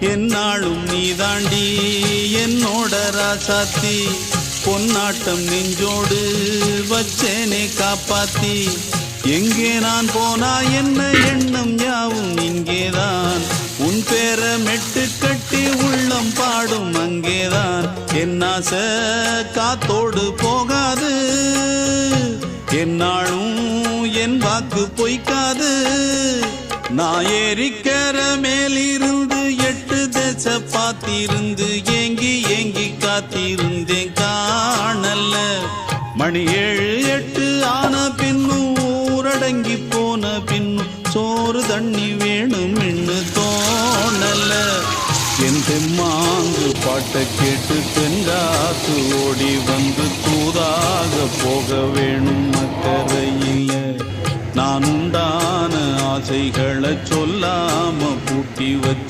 என்னாலும் நீ தாண்டி என்னோட ராசாத்தி பொன்னாட்டம் நெஞ்சோடு வச்சேனே காப்பாத்தி எங்கே நான் போனா என்ன எண்ணம் யாவும் இங்கேதான் உன் பேர மெட்டு கட்டி உள்ளம் பாடும் அங்கேதான் என் ஆசை காத்தோடு போகாது என்னாலும் என் வாக்கு பொய்க்காது நான் ஏறிக்கிற மேலிருந்து 8 தேச பார்த்திருந்து ஏங்கி ஏங்கி காத்திருந்தேன் காணல மணி 7 8 ஆன பின்னும் ஊரடங்கி போன பின்னும் சோறு தண்ணி வேணும் என்று தோணல என் தெம்மாங்கு பாட்டை கேட்டு தென்காத்து ஓடி வந்து தூதாக போக வேணும் அக்கறையில் நான் உண்டான ஆசைகளை சொல்லாம பூட்டி வச்சு